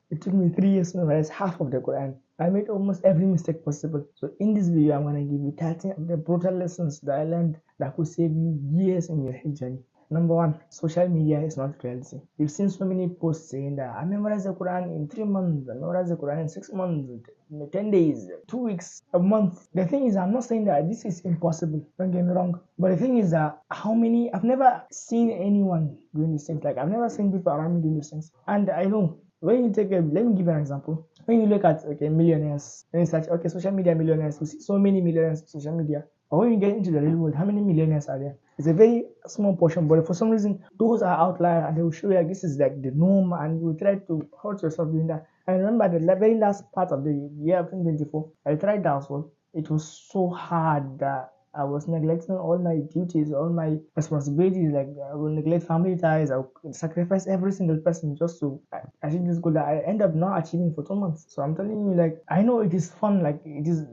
It took me 3 years to memorize half of the Quran. I made almost every mistake possible. So in this video, I'm gonna give you 13 of the brutal lessons that I learned that could save you years in your health journey. Number one, social media is not reality. You've seen so many posts saying that I memorized the Quran in 3 months, I memorized the Quran in 6 months, 10 days, 2 weeks, a month. The thing is, I'm not saying that this is impossible, don't get me wrong. But the thing is that I've never seen anyone doing these things. Like, I've never seen people around me doing these things. And I know when you let me give you an example. When you look at millionaires, and you search social media millionaires, you see so many millionaires on social media. But when you get into the real world, how many millionaires are there? It's a very small portion, but for some reason, those are outliers, and they will show you like this is like the norm, and you try to hurt yourself doing that. I remember the very last part of the year of 2024, I tried that as well. It was so hard that I was neglecting all my duties, all my responsibilities. Like, I will neglect family ties. I will sacrifice every single person just to achieve this goal that I end up not achieving for 2 months. So I'm telling you, like, I know it is fun. Like, it is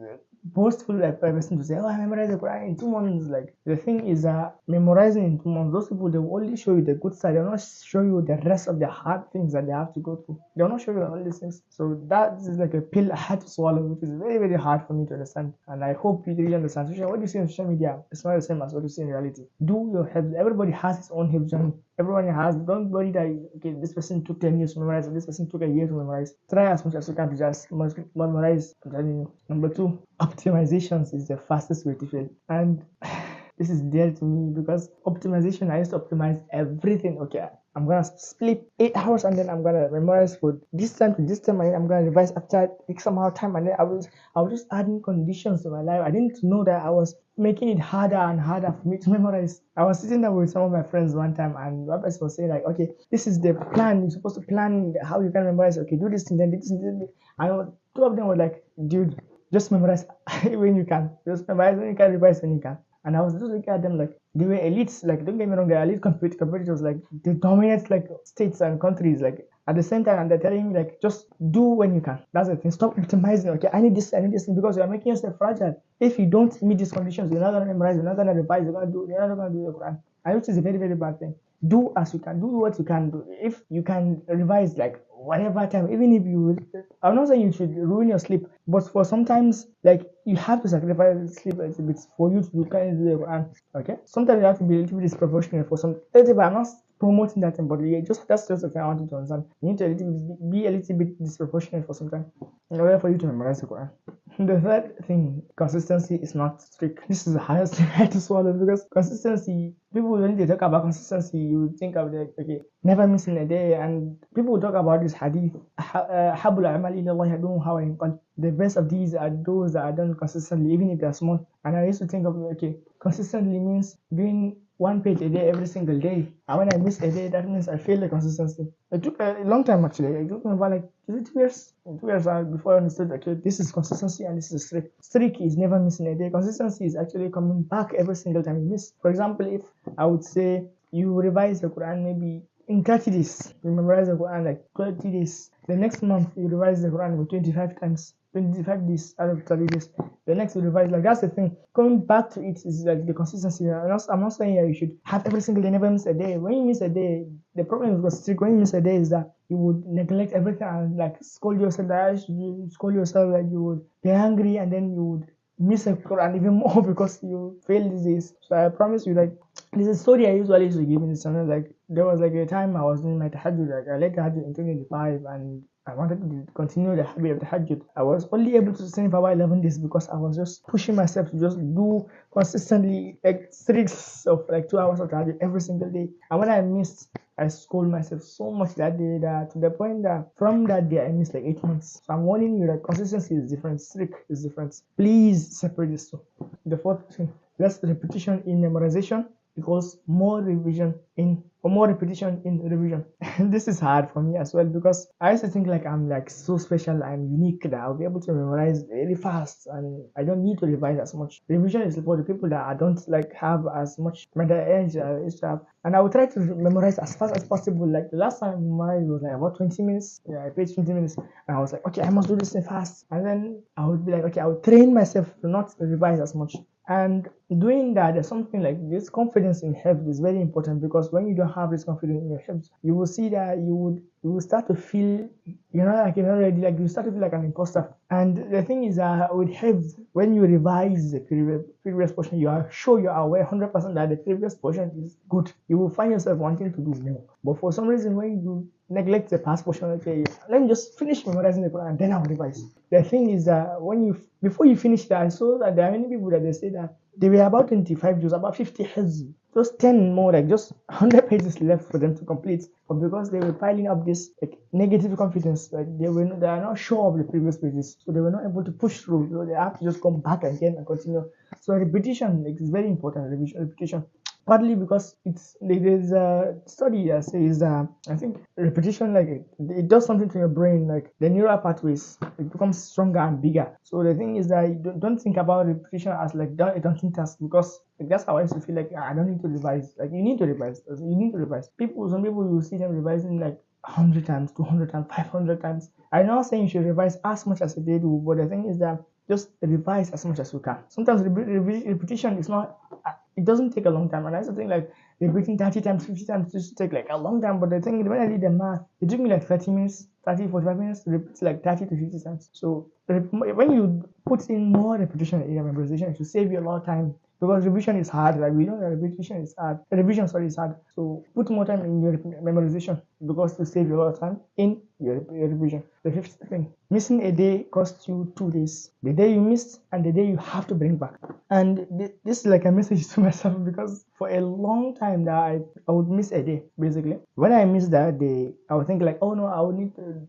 boastful, like, person to say, "Oh, I memorized the Quran in 2 months." Like, the thing is that memorizing in 2 months, those people, they will only show you the good side. They'll not show you the rest of the hard things that they have to go through. They'll not show you all these things. So that is like a pill I had to swallow, which is very, very hard for me to understand. And I hope you really understand. What you see on social media is not the same as what you see in reality. Do your help. Everybody has his own help journey. Everyone has. Don't worry that okay, this person took 10 years to memorize, and this person took a year to memorize. Try as much as you can to just memorize. I'm telling you. Number two, optimizations is the fastest way to fail. And this is dear to me because optimization, I used to optimize everything. Okay, I'm gonna split 8 hours and then I'm gonna memorize for this time to this time, and then I'm gonna revise after X amount of time, and then I was just adding conditions to my life. I didn't know that I was making it harder and harder for me to memorize. I was sitting there with some of my friends one time, and one person was saying like, okay, this is the plan. You're supposed to plan how you can memorize. Okay, do this and then this and this. And two of them were like, dude, just memorize when you can. Just memorize when you can, revise when you can. And I was just looking at them like they were elites. Like, don't get me wrong, they're elite competitors. Like, they dominate like states and countries. Like, at the same time, and they're telling me like just do when you can. That's the thing. Stop optimizing. Okay, I need this, because you're making yourself fragile. If you don't meet these conditions, you're not gonna memorize. You're not gonna revise. You're not gonna do your Quran. And which is a very, very bad thing. Do as you can. Do what you can do. If you can revise like whatever time, even if you, I'm not saying you should ruin your sleep, but for sometimes like you have to sacrifice sleep a little bit for you to kind of do the Quran. Okay, sometimes you have to be a little bit disproportionate for some. But I'm not promoting that thing, but yeah, that's just the thing I wanted to understand. You need to be a little bit disproportionate for some time in order for you to memorize the Quran. The third thing, consistency is not strict. This is the hardest thing I had to swallow because consistency, people, when they talk about consistency, you think of the, okay, never missing a day. And people talk about this hadith, habul amal ila Allah yadun hawa inqal. The best of these are those that are done consistently, even if they're small. And I used to think of, okay, consistently means doing one page a day every single day. And when I miss a day, that means I failed the consistency. It took a long time actually. I took about like 2 years. 2 years before I understood, okay, this is consistency and this is streak. Streak is never missing a day. Consistency is actually coming back every single time you miss. For example, if I would say you revise the Quran maybe in 30 days, you memorize the Quran like 30 days. The next month you revise the Quran with 25 times. 25 days out of 30 days. The next you revise, like, that's the thing. Coming back to it is like the consistency. I'm not saying you should have every single day, never miss a day. When you miss a day, the problem with strict, when you miss a day is that you would neglect everything and like scold yourself. Like you would be angry, and then you would miss a Quran even more because you failed these days. So I promise you, like, there's a story I usually used to give in this channel. Like, there was like a time I was doing my Tahajjud. Like, I led Tahajjud in 2025, and I wanted to continue the habit of Tahajjud. I was only able to sustain for about 11 days because I was just pushing myself to just do consistently like streaks of like 2 hours of Tahajjud every single day. And when I missed, I scolded myself so much that day, that to the point that from that day I missed like 8 months. So I'm warning you that consistency is different, streak is different. Please separate these two. The fourth thing, less repetition in memorization equals more repetition in revision. And this is hard for me as well because I used to think like I'm like so special, I'm unique, that I'll be able to memorize very fast and I don't need to revise as much. Revision is for the people that I don't like have as much mental energy as I used to have. And I will try to memorize as fast as possible. Like the last time I memorized was like about 20 minutes. Yeah, I paid 20 minutes. And I was like, okay, I must do this thing fast. And then I would be like, okay, I would train myself to not revise as much. And doing that, there's something like this confidence in health is very important, because when you don't have this confidence in your health, you will see that you will start to feel you're not ready, like you start to feel like an imposter. And the thing is that with health, when you revise the previous portion, you are sure, you are aware 100% that the previous portion is good. You will find yourself wanting to do more. But for some reason, when you neglect the past portion, okay, let me just finish memorizing the Quran and then I'll revise. The thing is that before you finish that, I saw that there are many people that they say that they were about 25 juz, about 50 hizb, just 10 more, like just 100 pages left for them to complete. But because they were piling up this like negative confidence, like they are not sure of the previous pages, so they were not able to push through. So they have to just come back again and continue. So repetition, like, is very important. Repetition. Partly because there's a study that says I think repetition, like it does something to your brain, like the neural pathways, it becomes stronger and bigger. So the thing is that you don't think about repetition as like a daunting task, because like, that's how I used to feel, like I don't need to revise. Like you need to revise. Some people, you see them revising like 100 times, 200 times, 500 times. I'm not saying you should revise as much as they do, but the thing is that just revise as much as you can. Sometimes repetition is not, it doesn't take a long time. And I used to think like repeating 30 times, 50 times used to take like a long time. But the thing, when I did the math, it took me like 30 minutes, 30, 45 minutes to repeat like 30 to 50 times. So when you put in more repetition in your memorization, it will save you a lot of time. Because revision is hard, like we know that repetition is hard. Revision, sorry, is hard. So put more time in your memorization, because to save you a lot of time in your revision. The fifth thing, missing a day costs you 2 days. The day you missed and the day you have to bring back. And this is like a message to myself, because for a long time that I would miss a day, basically. When I miss that day, I would think like, oh no, I would need to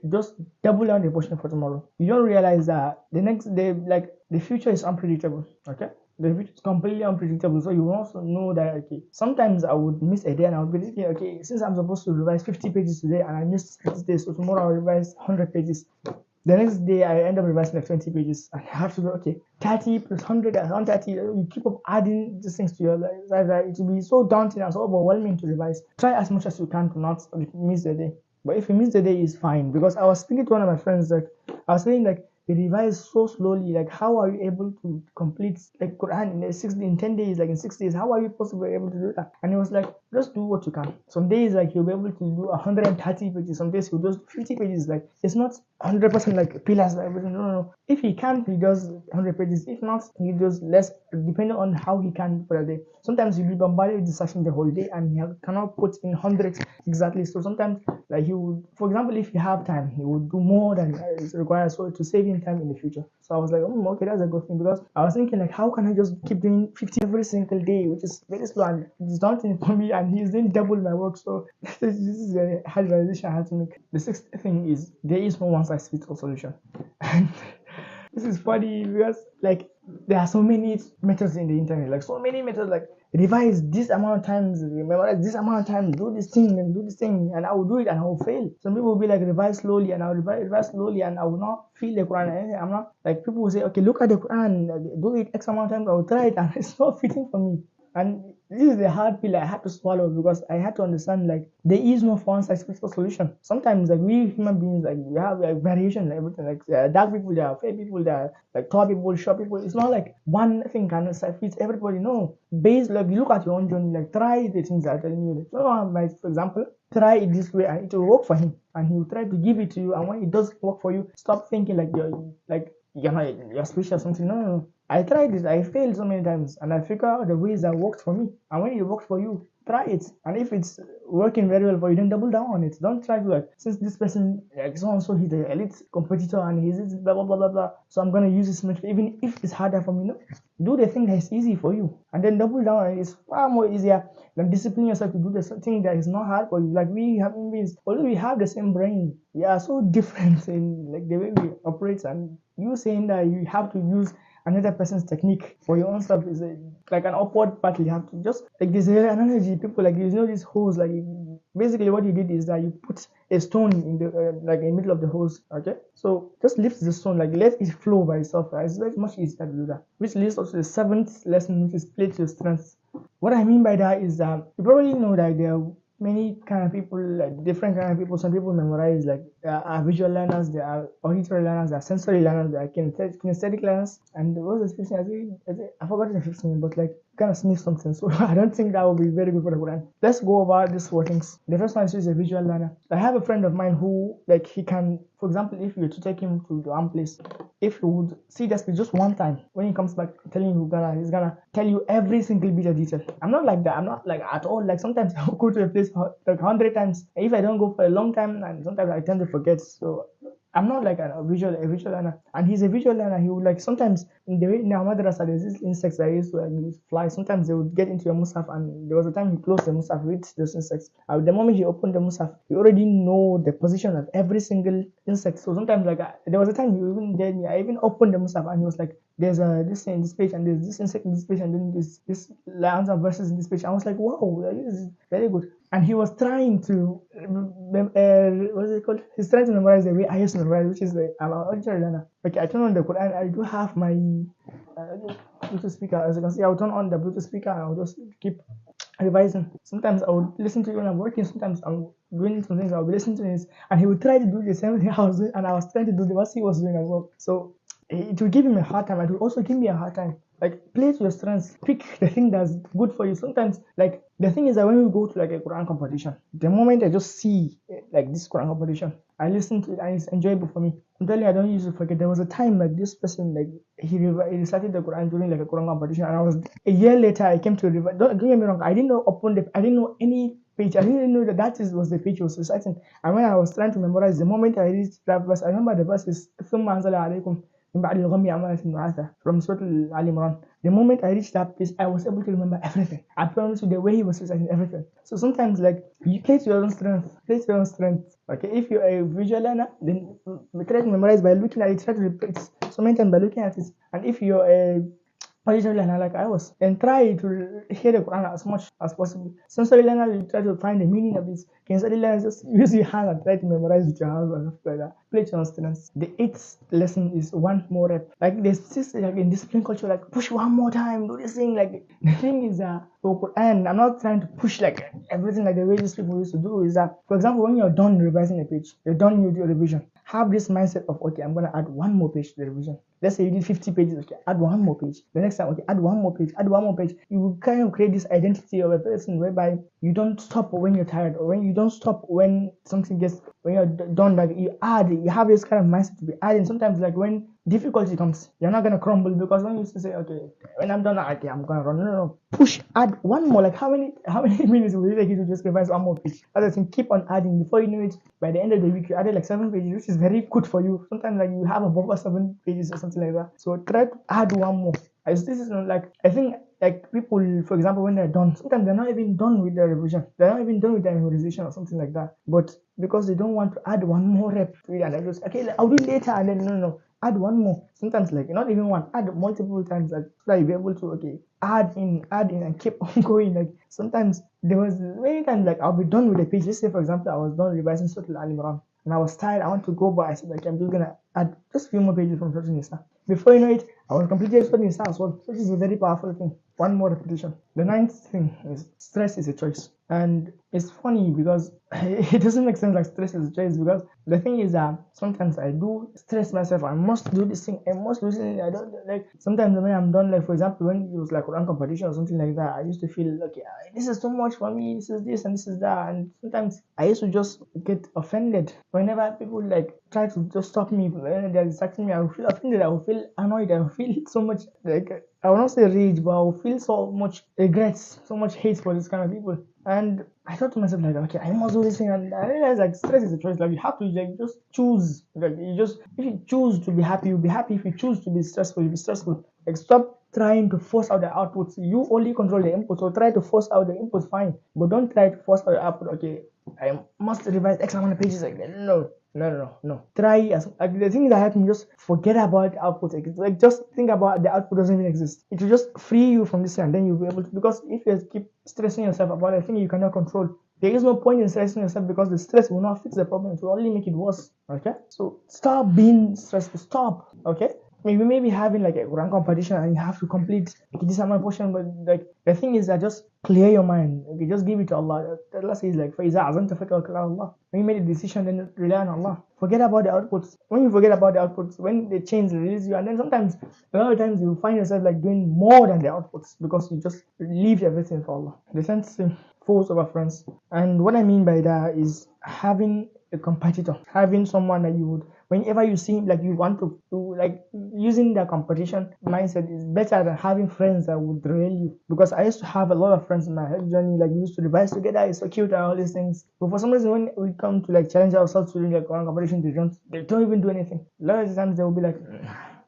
just double down the portion for tomorrow. You don't realize that the next day, like the future is unpredictable. Okay, the future is completely unpredictable. So you also know that, okay, sometimes I would miss a day and I would be thinking, okay, since I'm supposed to revise 50 pages today and I missed 50 days, so tomorrow I'll revise 100 pages. The next day I end up revising like 20 pages and I have to go, okay, 30 plus 100 and 130. You keep up adding these things to your life. It will be so daunting and so overwhelming to revise. Try as much as you can to not miss the day. But if you miss the day, it's fine. Because I was speaking to one of my friends, like I was saying, like they revise so slowly. Like how are you able to complete like Quran in 10 days, like in 6 days? How are you possibly able to do that? And he was like, just do what you can. Some days like you'll be able to do 130 pages. Some days he'll do 50 pages. Like it's not 100% like pillars, like everything. No. If he can, he does 100 pages. If not, he does less, depending on how he can for a day. Sometimes he'll be bombarded with distraction the whole day and he cannot put in hundreds exactly. So sometimes, like he would, for example, if he have time, he would do more than is required, so to save him time in the future. So I was like, okay, that's a good thing, because I was thinking like, how can I just keep doing 50 every single day, which is very slow and it's daunting for me, and he's doing double my work. So this is a hard realization I had to make. The sixth thing is, there is no one size fits all solution. And this is funny because like there are so many methods in the internet, like so many methods, like revise this amount of times, memorize this amount of times, do this thing and do this thing, and I will do it and I will fail. Some people will be like, revise slowly, and I'll revise slowly and I will not feel the Quran. I'm not like, people will say, okay, look at the Quran, do it X amount of times, I will try it and it's not fitting for me. And this is the hard pill I had to swallow, because I had to understand like there is no one size fits all solution. Sometimes like we human beings, like we have like variation, like everything. Like there are dark people, there are fair people, there are like tall people, short people. It's not like one thing can fit everybody. No, based, like you look at your own journey, like try the things that are telling you. Like, for example, try it this way and it will work for him, and he will try to give it to you. And when it does work for you, stop thinking like you're special or something. No. I tried this, I failed so many times, and I figured out the ways that worked for me. And when it works for you, try it. And if it's working very well for you, then double down on it. Don't try to like, since this person, like so and so, he's the elite competitor and he's blah blah blah blah blah, so I'm gonna use this method even if it's harder for me. No, do the thing that's easy for you, and then double down on it. It's far more easier than discipline yourself to do the thing that is not hard for you. Like we human beings, although we have the same brain, we are so different in like the way we operate. And you saying that you have to use another person's technique for your own stuff is like an upward battle. You have to just like, there's an analogy, people like, these hose, like basically what you did is that you put a stone in the like in the middle of the hose. Okay, so just lift the stone, like let it flow by itself. It's very much easier to do that, which leads us to the seventh lesson, which is play to your strengths. What I mean by that is that you probably know that there are many kind of people, like different kind of people. Some people memorize, like are visual learners, they are auditory learners, they are sensory learners, they are kinesthetic learners. And what was the fifth thing? I forgot the fifth name, but like kind of sniff something. So I don't think that would be very good for the Quran. Let's go over these four things. The first one is a visual learner. I have a friend of mine who, like, he can, for example, if you were to take him to one place, if he would see that speech just one time, when he comes back telling you he's gonna tell you every single bit of detail. I'm not like that. I'm not like at all. Like sometimes I'll go to a place like 100 times. If I don't go for a long time, and sometimes I tend to forget. So I'm not like a visual learner, and he's a visual learner. He would like sometimes in our madrasa there's these insects that used to like, fly. Sometimes they would get into your mushaf, and there was a time he closed the mushaf with those insects. The moment he opened the mushaf, he already know the position of every single insect. So sometimes like there was a time he even did me. I even opened the mushaf and he was like, "There's this in this page, and there's this insect in this page, and then this lines of verses in this page." I was like, "Wow, this is very good." And he was trying to, what is it called? He's trying to memorize the way I used to memorize, which is I'm an auditory learner. Okay, I turn on the Quran. I do have my Bluetooth speaker. As you can see, I'll turn on the Bluetooth speaker and I'll just keep revising. Sometimes I would listen to it when I'm working. Sometimes I'm doing some things. I'll be listening to this, and he would try to do the same thing I was doing, and I was trying to do what he was doing as well. So it will give him a hard time. It will also give me a hard time. Like, play to your strengths. Pick the thing that's good for you. Sometimes, like, the thing is that when we go to like a Quran competition, the moment I just see like this Quran competition, I listen to it and it's enjoyable for me. I'm telling you, I don't usually forget. There was a time like this person, like he recited the Quran during like a Quran competition, and I was a year later I came to revise. Don't get me wrong, I didn't know any page. I didn't know that was the page he was reciting. And when I was trying to memorize, the moment I reached that verse, I remember the verse is ثم أنزل عليكم من بعد الغم أمانة نعاسة from Surah Al Imran. The moment I reached that place, I was able to remember everything. I promise you, the way he was reciting everything. So sometimes, like, you play to your own strength. Play to your own strength. Okay, if you're a visual learner, then try to memorize by looking at it. Try to repeat so many times by looking at it. And if you're a auditory learner like I was, then try to hear the Quran as much as possible. Sensory learner, you try to find the meaning of this. Kinesthetic learners, just use your hand and try to memorize with your hands and stuff like that. Play to your own strengths. The eighth lesson is one more rep. Like there's this like in discipline culture, like push one more time, do this thing. Like the thing is that for Quran, I'm not trying to push like everything like the way these people used to do. Is that, for example, when you're done revising a page, you're done with your revision, have this mindset of, okay, I'm gonna add one more page to the revision. Let's say you did 50 pages, okay, add one more page. The next time, okay, add one more page, add one more page. You will kind of create this identity of a person whereby you don't stop when you're tired, or when you don't stop when something gets, when you're done, like you have this kind of mindset to be adding. Sometimes like when difficulty comes, you're not gonna crumble, because when you used to say, okay, when I'm done, okay, I'm gonna run. No. Push, add one more. Like how many minutes will it take you to just revise one more page? As I think, keep on adding. Before you know it, by the end of the week, you added like 7 pages, which is very good for you. Sometimes like you have above 7 pages or something like that. So try to add one more. This is not like, I think like people, for example, when they're done, sometimes they're not even done with their revision. They're not even done with their memorization or something like that. But because they don't want to add one more rep to it, and they're just, okay, I'll do it later, and then no. Add one more. Sometimes like not even one, add multiple times, like so that you'll be able to, okay, add in and keep on going. Like sometimes there was many times like I'll be done with the page. Let's say for example I was done revising Surah Al Imran and I was tired, I want to go, but I said like I'm just gonna add just a few more pages from Surah Nisa. Before you know it, I was completed Surah Nisa as well, which is a very powerful thing. One more repetition. The ninth thing is stress is a choice. And it's funny because it doesn't make sense like stress is a choice, because the thing is that sometimes I do stress myself. I must do this thing. I must do this thing. I don't like, sometimes when I'm done, like for example, when it was like Quran competition or something like that, I used to feel okay, this is too much for me. This is this and this is that. And sometimes I used to just get offended whenever people like try to just stop me when they're distracting me. I will feel offended. I will feel annoyed. I will feel so much like, I will not say rage, but I will feel so much regrets, so much hate for this kind of people. And I thought to myself like, okay, I must do this thing. And I realized like stress is a choice. Like you have to like just choose. Like if you choose to be happy, you'll be happy. If you choose to be stressful, you'll be stressful. Like stop trying to force out the outputs. You only control the input. So try to force out the input, fine. But don't try to force out the output. Okay, I must revise X amount of pages. Like no. Try as like the thing that helped me, just forget about output. Like just think about the output doesn't even exist. It will just free you from this, and then you'll be able to. Because if you keep stressing yourself about a thing you cannot control, there is no point in stressing yourself, because the stress will not fix the problem. It will only make it worse. Okay, so stop being stressful. Stop. Okay. maybe having like a Quran competition and you have to complete like, this amount of portion, but like the thing is that just clear your mind. Okay, just give it to Allah. Allah says like فَإِذَا عَزَمْتَ فَتَوَكَّلْ عَلَى اللَّهِ. When you made a decision, then rely on Allah. Forget about the outputs. When you forget about the outputs, when the change release you, and then sometimes a lot of times you find yourself like doing more than the outputs because you just leave everything for Allah. The sense foes over friends. And what I mean by that is having a competitor, having someone that you would, whenever you see like you want to do, like using the competition mindset is better than having friends that would derail you. Because I used to have a lot of friends in my health journey, like we used to revise together, it's so cute and all these things. But for some reason, when we come to like challenge ourselves to do like one competition, they don't even do anything. A lot of the times they will be like,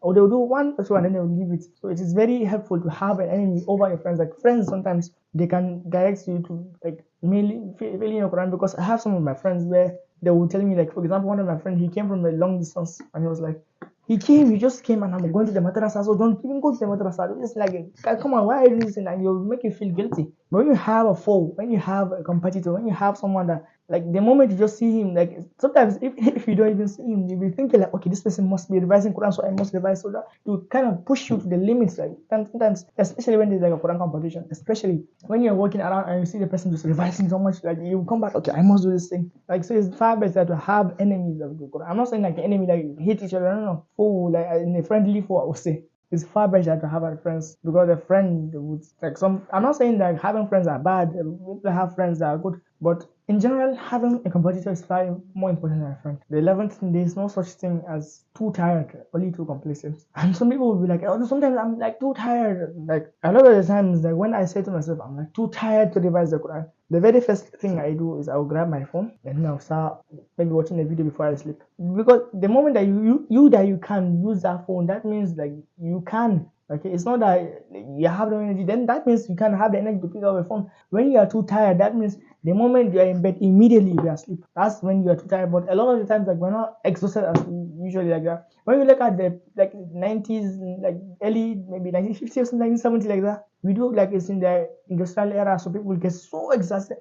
or they'll do one or two and then they'll leave it. So it is very helpful to have an enemy over your friends. Like friends sometimes they can direct you to like mainly failing your Quran, because I have some of my friends where they will tell me, like for example, one of my friends, he came from a long distance and he was like, he just came and I'm going to the madrasa, so don't even go to the madrasa. It's like, come on, why are you doing this? And you'll make you feel guilty. But when you have a foe, when you have a competitor, when you have someone that, like the moment you just see him, like sometimes if you don't even see him, you'll be thinking like, okay, this person must be revising Quran, so I must revise, so that to kind of push you to the limits. Like sometimes, especially when there's like a Quran competition, especially when you're walking around and you see the person just revising so much, like you come back, okay, I must do this thing. Like so, it's far better to have enemies of the Quran. I'm not saying like the enemy like hate each other, no. Oh, like in a friendly foe, I would say. It's far better to have a friends, because a friend would like some. I'm not saying that having friends are bad. People have friends that are good, but in general, having a competitor is far more important than a friend. The 11th thing, there is no such thing as too tired, only too complacent. And some people will be like, oh, sometimes I'm like too tired. Like a lot of the times, like when I say to myself, I'm like too tired to revise the Quran, the very first thing I do is I'll grab my phone and then I'll start maybe watching a video before I sleep. Because the moment that you can use that phone, that means like you can. Okay, it's not that you have no energy. Then that means you can have the energy to pick up a phone. When you are too tired, that means the moment you are in bed, immediately you are asleep. That's when you are too tired. But a lot of the times, like we're not exhausted as we usually like that. When you look at the like 90s, like early maybe 1950 or something, 1970 like that, we do like it's in the industrial era, so people get so exhausted.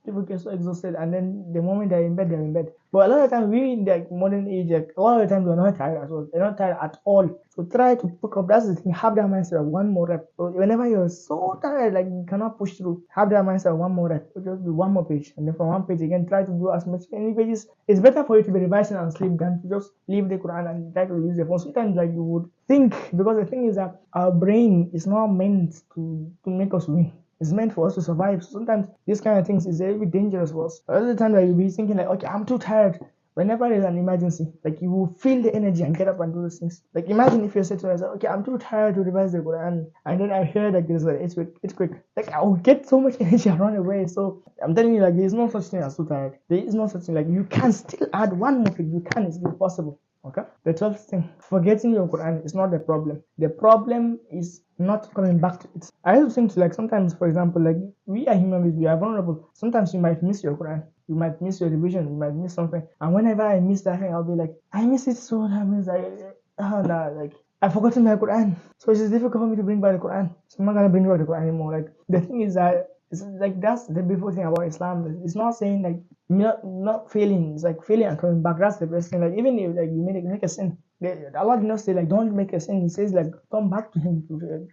People get so exhausted, and then the moment they're in bed, they're in bed. But a lot of times, we in the modern age, like, a lot of the times we're not tired as well. They're not tired at all. So try to pick up. That's the thing. Have that mindset of one more rep. So whenever you're so tired, like you cannot push through, have that mindset of one more rep. So just do one more page, and then from one page again, try to do as many pages. It's better for you to be revising and sleep than to just leave the Quran and try to use the phone. Sometimes, like you would think, because the thing is that our brain is not meant to make us win. It's meant for us to survive. So sometimes these kind of things is very dangerous for us. A lot of the time that you'll be thinking like, okay, I'm too tired. Whenever there's an emergency, like you will feel the energy and get up and do those things. Like imagine if you said to yourself, okay, I'm too tired to revise the Quran, and then I hear like this, like it's quick. Like I will get so much energy and run away. So I'm telling you, like there's no such thing as too tired. There is no such thing. Like you can still add one more page. You can. It's still possible. Okay. The 12th thing, forgetting your Quran is not the problem. The problem is not coming back to it. I also think like sometimes, for example, like we are human beings, we are vulnerable. Sometimes you might miss your Quran, you might miss your revision, you might miss something. And whenever I miss that thing, I'll be like, I miss it so that means oh no, like I've forgotten my Quran. So it's difficult for me to bring back the Quran. So I'm not gonna bring back the Quran anymore. Like the thing is that it's like that's the beautiful thing about Islam. It's not saying like not failing. It's like failing and coming back. That's the best thing. Like even if like you make a sin, Allah did not say like don't make a sin. He says like come back to Him,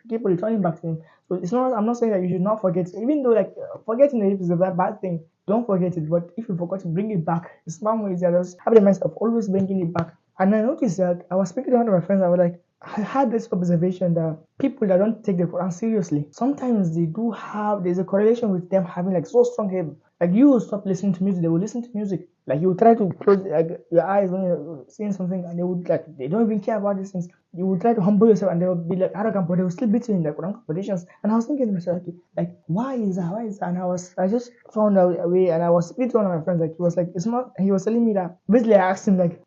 keep returning back to Him. So it's not. I'm not saying that you should not forget. Even though like forgetting is a bad thing, don't forget it. But if you forgot to bring it back, Islam is just have the mindset of always bringing it back. And I noticed that I was speaking to one of my friends. I was like, I had this observation that people that don't take the Quran seriously, sometimes they do have, there's a correlation with them having like so strong head. Like you will stop listening to music, they will listen to music. Like you will try to close like, your eyes when you're seeing something, and they would like, they don't even care about these things. You will try to humble yourself and they will be like arrogant, but they will still beat you in the Quran competitions. And I was thinking to myself, okay, like why is that? Why is that? And I just found a way, and I was speaking to one of my friends, like he was like, it's not, he was telling me that basically I asked him like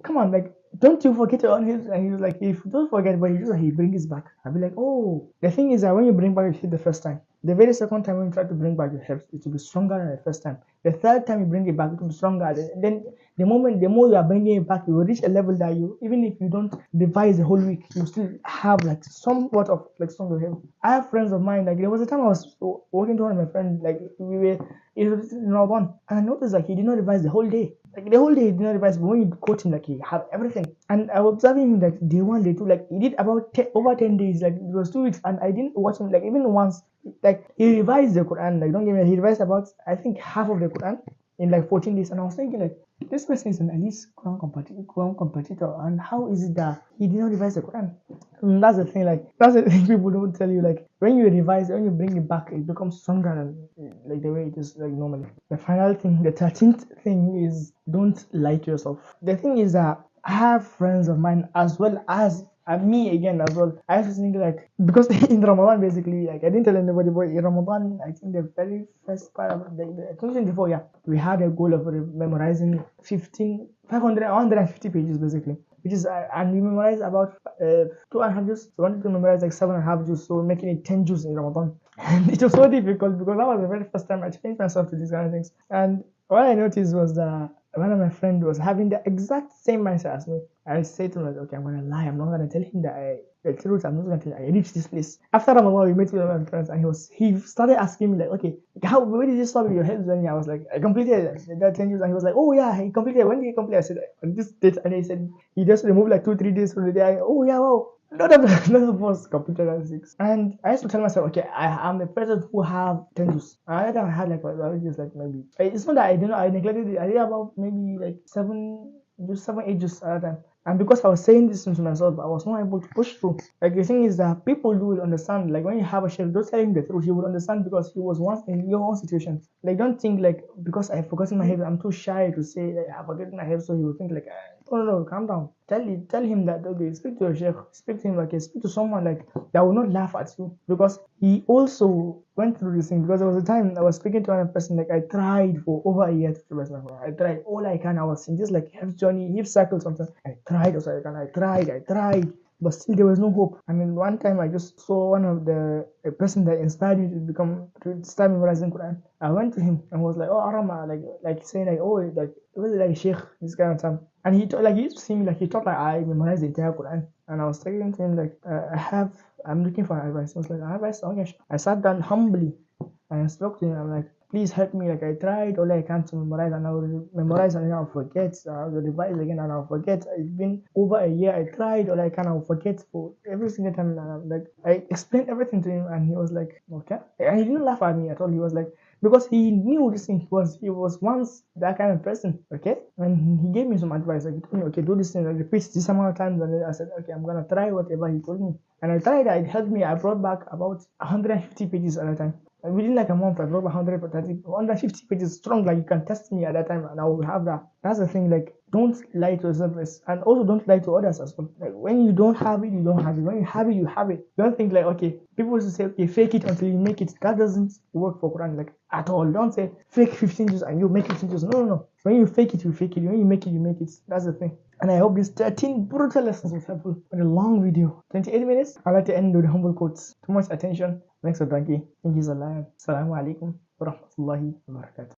come on, like don't you forget your own hips? And he was like, if you don't forget, but he brings it back. I'll be like, oh, the thing is that when you bring back your hit the first time, The very second time when you try to bring back your health, it will be stronger than the first time. The third time you bring it back, it will be stronger. Then the more you are bringing it back, you will reach a level that you, even if you don't revise the whole week, you still have like somewhat of like stronger health. I have friends of mine, like there was a time I was working to one of my friends, like we were in Ramadan, and I noticed like he did not revise the whole day. Like the whole day he did not revise, but when you coach him, like he had everything. And I was observing him like day one, day two, like he did about over 10 days, like it was 2 weeks, and I didn't watch him like even once. Like he revised the Quran, like don't get me wrong, he revised about I think half of the Quran in like 14 days, and I was thinking like this person is an elite Quran competitor, and how is it that he did not revise the Quran? And that's the thing, like that's the thing people don't tell you. Like when you revise, when you bring it back, it becomes stronger than like the way it is like normally. The final thing, the 13th thing is don't lie to yourself. The thing is that I have friends of mine as well as me again as well. I have to think like because in Ramadan basically like I didn't tell anybody, but in Ramadan I think the very first part of the 2024, yeah, we had a goal of memorizing 150 pages basically, which is and we memorized about 2.5 juice. So I wanted to memorize like 7.5 juice, so making it 10 juice in Ramadan. And it was so difficult because that was the very first time I changed myself to these kind of things. And what I noticed was that one of my friends was having the exact same mindset as me. I said to myself, okay, I'm gonna lie. I'm not gonna tell him that the truth. I'm not gonna tell him I reached this place. After Ramadan, we met with my friends, and he started asking me like, okay, where did you start with your health journey? I was like, I completed that 10 years, and he was like, oh yeah, he completed. When did he complete? I said on this date, and he said he just removed like 2-3 days from the day. Oh yeah, wow. None of us completed at 6. And I used to tell myself, okay, I am the person who have 10 juice. I had like just like maybe. It's not that I didn't know, I neglected it. I did about maybe like 8 juice at a time. And because I was saying this to myself, I was not able to push through. Like the thing is that people do understand. Like when you have a chef, don't tell him the truth. He would understand because he was once in your own situation. Like don't think like because I forgotten my head, I'm too shy to say like, I forgot my head, so he will think like, no, calm down. Tell him that okay, speak to your sheikh, speak to him like speak to someone like that will not laugh at you because he also went through this thing. Because there was a time I was speaking to another person, like I tried for over a year to revise my Quran. I tried all I can. I was in this like health journey, health cycle something. I tried also I can. I tried. But still, there was no hope. I mean, one time I just saw one of a person that inspired me to start memorizing Quran. I went to him and was like, "Oh, Arama," like saying like, "Oh, like it was like Sheikh," this kind of time. And he used to see me like he thought like I memorized the entire Quran. And I was telling him like, I'm looking for advice. I was like, advice, okay. Sure. I sat down humbly and I spoke to him. I'm like, please help me. Like I tried all I can to memorize, and I will memorize and then I'll forget. I will revise again and I'll forget. It's been over a year. I tried all I can. I'll forget for every single time. And I'm like, I explained everything to him, and he was like, okay. And he didn't laugh at me at all. He was like, because he knew this thing he was once that kind of person, okay? And he gave me some advice. Like he told me, okay, do this thing, like repeat this amount of times, and then I said, okay, I'm gonna try whatever he told me. And I tried it. It helped me. I brought back about 150 pages at a time. And within like a month, I brought 150 pages strong. Like you can test me at that time, and I will have that. That's the thing. Like don't lie to yourself, and also don't lie to others as well. Like when you don't have it, you don't have it. When you have it, you have it. Don't think like okay. People used to say okay, fake it until you make it. That doesn't work for Quran like at all. Don't say fake 15 juice and you make 15 juice. No. When you fake it, you fake it. When you make it, you make it. That's the thing. And I hope these 13 brutal lessons was helpful. On a long video, 28 minutes. I like to end with humble quotes. Too much attention makes a donkey. Think he's a lion. Assalamu alaikum wa rahmatullahi wa barakatuh.